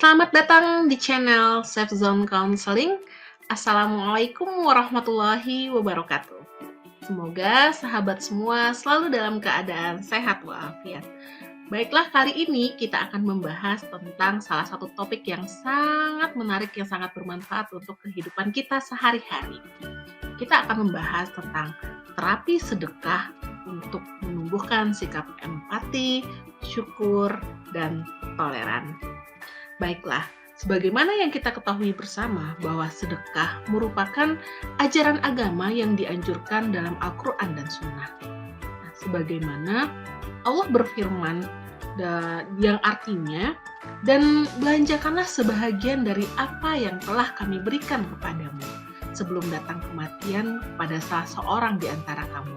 Selamat datang di channel Safe Zone Counseling. Assalamualaikum warahmatullahi wabarakatuh. Semoga sahabat semua selalu dalam keadaan sehat walafiat. Baiklah, kali ini kita akan membahas tentang salah satu topik yang sangat menarik, yang sangat bermanfaat untuk kehidupan kita sehari-hari. Kita akan membahas tentang terapi sedekah untuk menumbuhkan sikap empati, syukur, dan toleran. Baiklah, sebagaimana yang kita ketahui bersama bahwa sedekah merupakan ajaran agama yang dianjurkan dalam Al-Quran dan Sunnah. Nah, sebagaimana Allah berfirman yang artinya, dan belanjakanlah sebahagian dari apa yang telah kami berikan kepadamu sebelum datang kematian pada salah seorang di antara kamu.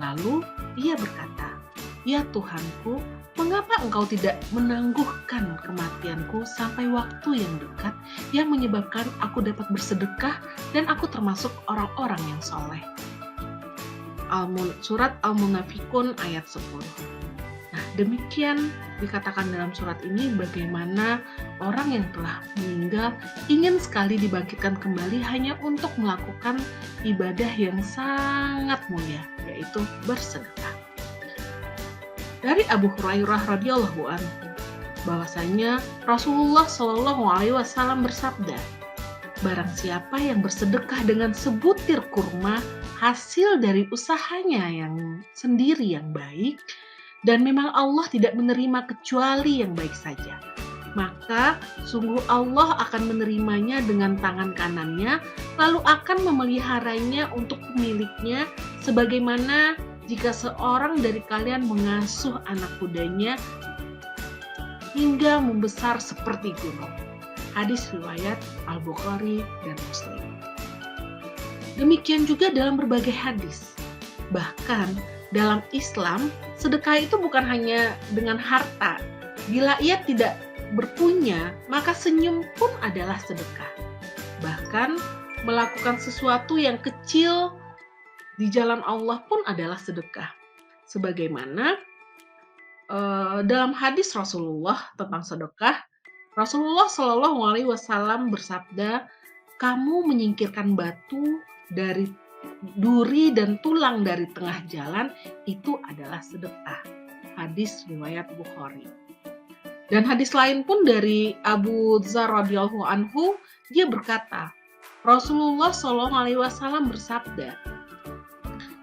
Lalu ia berkata, "Ya Tuhanku, mengapa engkau tidak menangguhkan kematianku sampai waktu yang dekat yang menyebabkan aku dapat bersedekah dan aku termasuk orang-orang yang soleh?" Surat Al-Munafikun ayat 10. Nah, demikian dikatakan dalam surat ini bagaimana orang yang telah meninggal ingin sekali dibangkitkan kembali hanya untuk melakukan ibadah yang sangat mulia, yaitu bersedekah. Dari Abu Hurairah radhiyallahu anhu bahwasanya Rasulullah Shallallahu alaihi wasallam bersabda, "Barang siapa yang bersedekah dengan sebutir kurma hasil dari usahanya yang sendiri yang baik, dan memang Allah tidak menerima kecuali yang baik saja, maka sungguh Allah akan menerimanya dengan tangan kanannya, lalu akan memeliharanya untuk pemiliknya, sebagaimana jika seorang dari kalian mengasuh anak kudanya hingga membesar seperti gunung." Hadis riwayat Al-Bukhari dan Muslim. Demikian juga dalam berbagai hadis. Bahkan dalam Islam, sedekah itu bukan hanya dengan harta. Bila ia tidak berpunya, maka senyum pun adalah sedekah. Bahkan melakukan sesuatu yang kecil di jalan Allah pun adalah sedekah. Sebagaimana dalam hadis Rasulullah tentang sedekah, Rasulullah Shallallahu alaihi wasallam bersabda, "Kamu menyingkirkan batu dari duri dan tulang dari tengah jalan, itu adalah sedekah." Hadis riwayat Bukhari. Dan hadis lain pun dari Abu Dzar radhiyallahu anhu, dia berkata, Rasulullah Shallallahu alaihi wasallam bersabda,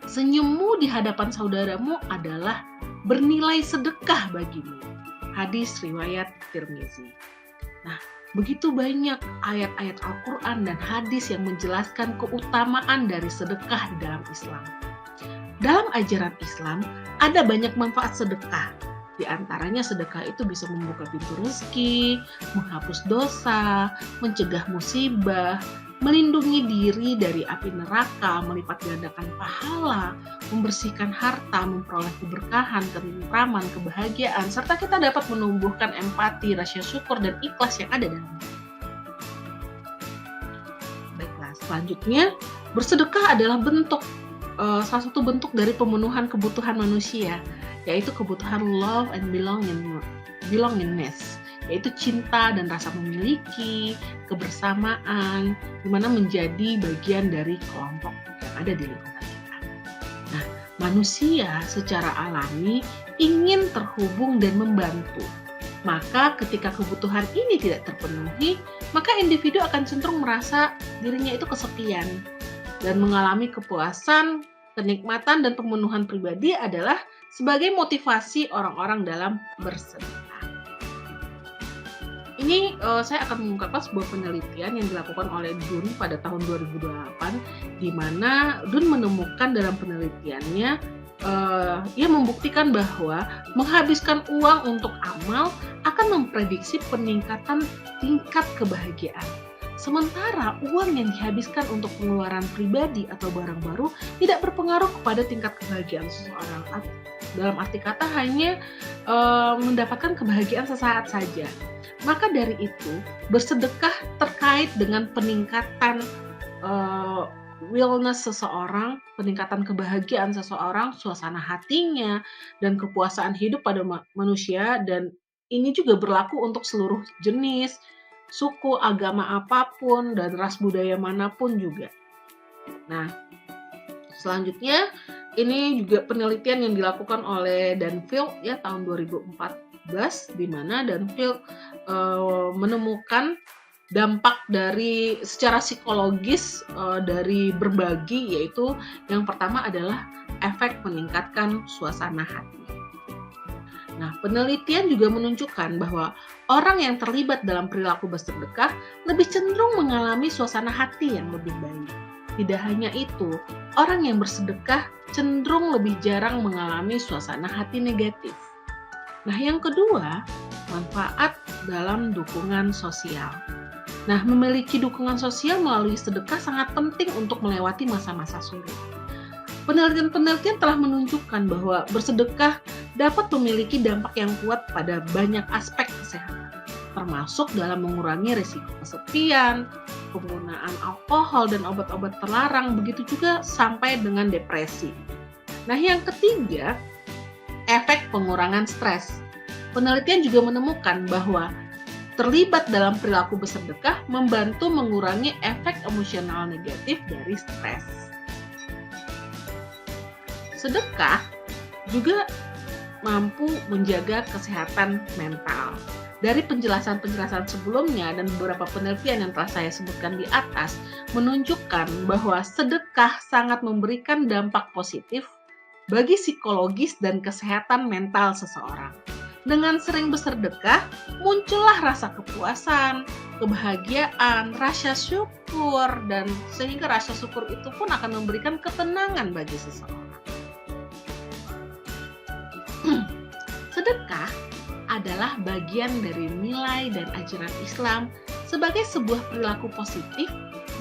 "Senyummu di hadapan saudaramu adalah bernilai sedekah bagimu." Hadis riwayat Tirmizi. Nah, begitu banyak ayat-ayat Al-Quran dan hadis yang menjelaskan keutamaan dari sedekah di dalam Islam. Dalam ajaran Islam, ada banyak manfaat sedekah. Di antaranya sedekah itu bisa membuka pintu rezeki, menghapus dosa, mencegah musibah, melindungi diri dari api neraka, melipat gandakan pahala, membersihkan harta, memperoleh keberkahan, ketentraman, kebahagiaan, serta kita dapat menumbuhkan empati, rasa syukur, dan ikhlas yang ada dalamnya. Baiklah, selanjutnya, bersedekah adalah salah satu bentuk dari pemenuhan kebutuhan manusia, yaitu kebutuhan love and belongingness, yaitu cinta dan rasa memiliki, kebersamaan, di mana menjadi bagian dari kelompok yang ada di lingkungan kita. Nah, manusia secara alami ingin terhubung dan membantu. Maka ketika kebutuhan ini tidak terpenuhi, maka individu akan cenderung merasa dirinya itu kesepian dan mengalami kepuasan, kenikmatan, dan pemenuhan pribadi adalah sebagai motivasi orang-orang dalam bersedekah. Ini saya akan mengungkapkan sebuah penelitian yang dilakukan oleh Dunn pada tahun 2008, di mana Dunn menemukan dalam penelitiannya, ia membuktikan bahwa menghabiskan uang untuk amal akan memprediksi peningkatan tingkat kebahagiaan. Sementara uang yang dihabiskan untuk pengeluaran pribadi atau barang baru tidak berpengaruh kepada tingkat kebahagiaan seseorang. Dalam arti kata hanya mendapatkan kebahagiaan sesaat saja. Maka dari itu, bersedekah terkait dengan peningkatan wellness seseorang, peningkatan kebahagiaan seseorang, suasana hatinya, dan kepuasaan hidup pada manusia, dan ini juga berlaku untuk seluruh jenis, suku, agama apapun, dan ras budaya manapun juga. Nah, selanjutnya ini juga penelitian yang dilakukan oleh Danfield ya tahun 2014, di mana Danfield menemukan dampak dari secara psikologis dari berbagi, yaitu yang pertama adalah efek meningkatkan suasana hati. Nah, penelitian juga menunjukkan bahwa orang yang terlibat dalam perilaku bersedekah lebih cenderung mengalami suasana hati yang lebih baik. Tidak hanya itu, orang yang bersedekah cenderung lebih jarang mengalami suasana hati negatif. Nah, yang kedua, manfaat dalam dukungan sosial. Nah, memiliki dukungan sosial melalui sedekah sangat penting untuk melewati masa-masa sulit. Penelitian-penelitian telah menunjukkan bahwa bersedekah dapat memiliki dampak yang kuat pada banyak aspek kesehatan, termasuk dalam mengurangi risiko kesepian, penggunaan alkohol dan obat-obat terlarang, begitu juga sampai dengan depresi. Nah, yang ketiga, efek pengurangan stres. Penelitian juga menemukan bahwa terlibat dalam perilaku bersedekah membantu mengurangi efek emosional negatif dari stres. Sedekah juga mampu menjaga kesehatan mental. Dari penjelasan-penjelasan sebelumnya dan beberapa penelitian yang telah saya sebutkan di atas menunjukkan bahwa sedekah sangat memberikan dampak positif bagi psikologis dan kesehatan mental seseorang. Dengan sering bersedekah, muncullah rasa kepuasan, kebahagiaan, rasa syukur, dan sehingga rasa syukur itu pun akan memberikan ketenangan bagi seseorang. Sedekah adalah bagian dari nilai dan ajaran Islam sebagai sebuah perilaku positif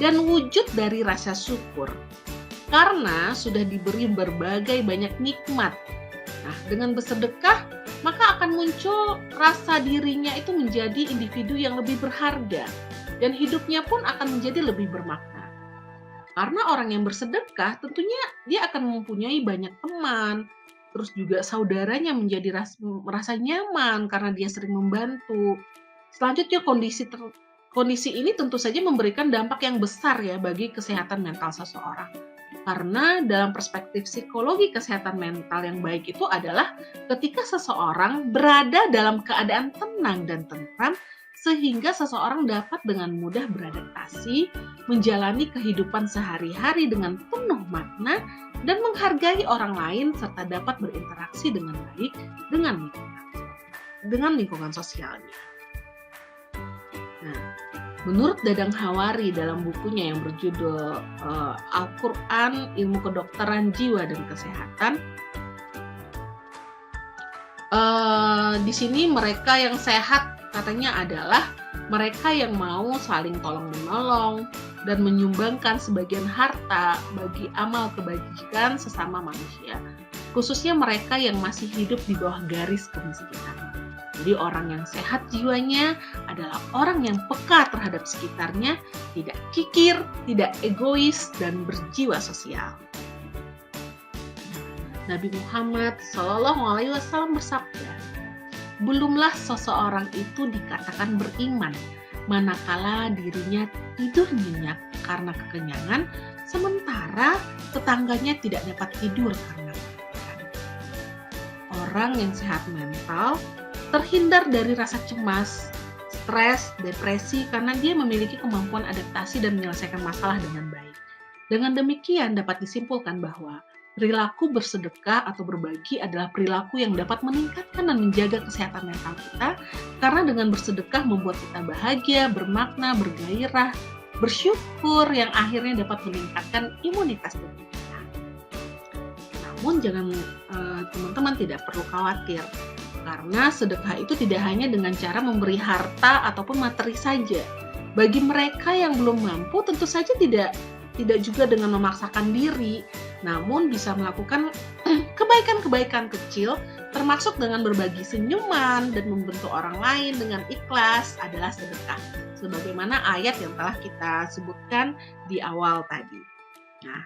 dan wujud dari rasa syukur, karena sudah diberi berbagai banyak nikmat. Nah, dengan bersedekah, maka akan muncul rasa dirinya itu menjadi individu yang lebih berharga, dan hidupnya pun akan menjadi lebih bermakna. Karena orang yang bersedekah tentunya dia akan mempunyai banyak teman, terus juga saudaranya menjadi merasa nyaman karena dia sering membantu. Selanjutnya kondisi ini tentu saja memberikan dampak yang besar ya bagi kesehatan mental seseorang. Karena dalam perspektif psikologi kesehatan mental yang baik itu adalah ketika seseorang berada dalam keadaan tenang dan tentram, sehingga seseorang dapat dengan mudah beradaptasi, menjalani kehidupan sehari-hari dengan penuh makna, dan menghargai orang lain serta dapat berinteraksi dengan baik dengan lingkungan sosialnya. Nah, menurut Dadang Hawari dalam bukunya yang berjudul Al-Quran, Ilmu Kedokteran Jiwa dan Kesehatan, di sini mereka yang sehat katanya adalah mereka yang mau saling tolong-menolong dan menyumbangkan sebagian harta bagi amal kebajikan sesama manusia, khususnya mereka yang masih hidup di bawah garis kemiskinan. Jadi orang yang sehat jiwanya adalah orang yang peka terhadap sekitarnya, tidak kikir, tidak egois, dan berjiwa sosial. Nabi Muhammad SAW bersabda, "Belumlah seseorang itu dikatakan beriman, manakala dirinya tidur nyenyak karena kekenyangan, sementara tetangganya tidak dapat tidur karena kekenyangan." Orang yang sehat mental terhindar dari rasa cemas, stres, depresi karena dia memiliki kemampuan adaptasi dan menyelesaikan masalah dengan baik. Dengan demikian dapat disimpulkan bahwa perilaku bersedekah atau berbagi adalah perilaku yang dapat meningkatkan dan menjaga kesehatan mental kita, karena dengan bersedekah membuat kita bahagia, bermakna, bergairah, bersyukur, yang akhirnya dapat meningkatkan imunitas tubuh kita. Namun teman-teman tidak perlu khawatir, karena sedekah itu tidak hanya dengan cara memberi harta ataupun materi saja. Bagi mereka yang belum mampu, tentu saja tidak juga dengan memaksakan diri, namun bisa melakukan kebaikan-kebaikan kecil, termasuk dengan berbagi senyuman dan membantu orang lain dengan ikhlas adalah sedekah. Sebagaimana ayat yang telah kita sebutkan di awal tadi. Nah,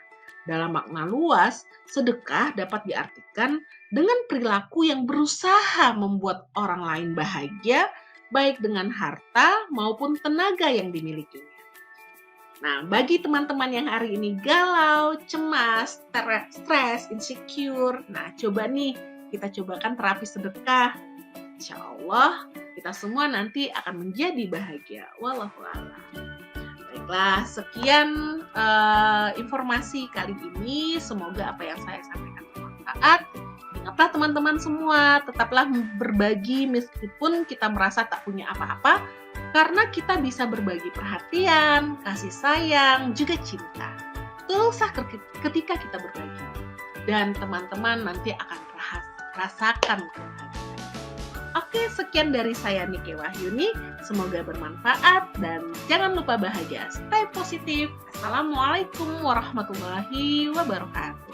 dalam makna luas, sedekah dapat diartikan dengan perilaku yang berusaha membuat orang lain bahagia, baik dengan harta maupun tenaga yang dimilikinya. Nah, bagi teman-teman yang hari ini galau, cemas, stres, insecure, nah coba nih kita cobakan terapi sedekah. Insya Allah kita semua nanti akan menjadi bahagia. Wallahu a'lam. Baiklah, sekian informasi kali ini. Semoga apa yang saya sampaikan bermanfaat. Ingatlah teman-teman semua, tetaplah berbagi meskipun kita merasa tak punya apa-apa, karena kita bisa berbagi perhatian, kasih sayang, juga cinta. Tulus ketika kita berbagi. Dan teman-teman nanti akan rasakan kebahagiaan. Oke, sekian dari saya Nike Wahyuni. Semoga bermanfaat dan jangan lupa bahagia. Stay positif. Assalamualaikum warahmatullahi wabarakatuh.